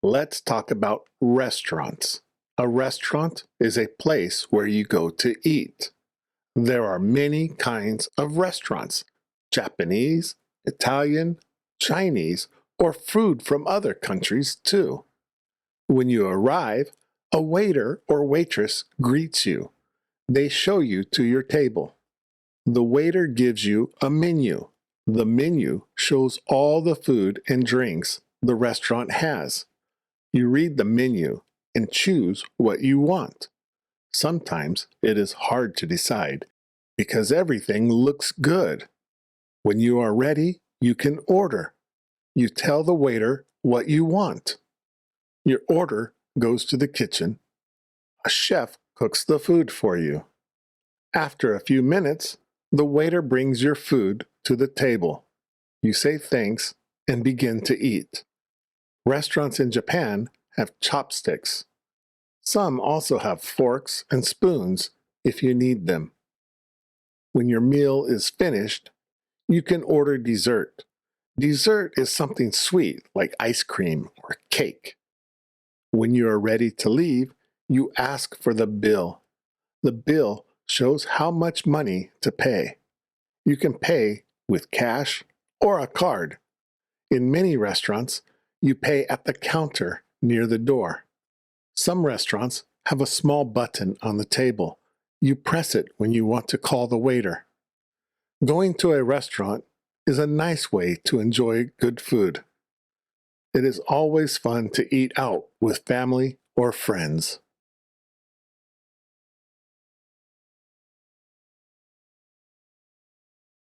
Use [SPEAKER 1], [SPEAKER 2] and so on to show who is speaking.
[SPEAKER 1] Let's talk about restaurants. A restaurant is a place where you go to eat. There are many kinds of restaurants: Japanese, Italian, Chinese, or food from other countries too. When you arrive, a waiter or waitress greets you. They show you to your table. The waiter gives you a menu. The menu shows all the food and drinks the restaurant has. You read the menu and choose what you want. Sometimes it is hard to decide because everything looks good. When you are ready, you can order. You tell the waiter what you want. Your order goes to the kitchen. A chef cooks the food for you. After a few minutes, the waiter brings your food to the table. You say thanks and begin to eat. Restaurants in Japan have chopsticks. Some also have forks and spoons if you need them. When your meal is finished, you can order dessert. Dessert is something sweet like ice cream or cake. When you are ready to leave, you ask for the bill. The bill shows how much money to pay. You can pay with cash or a card. In many restaurants, you pay at the counter near the door. Some restaurants have a small button on the table. You press it when you want to call the waiter. Going to a restaurant is a nice way to enjoy good food. It is always fun to eat out with family or friends.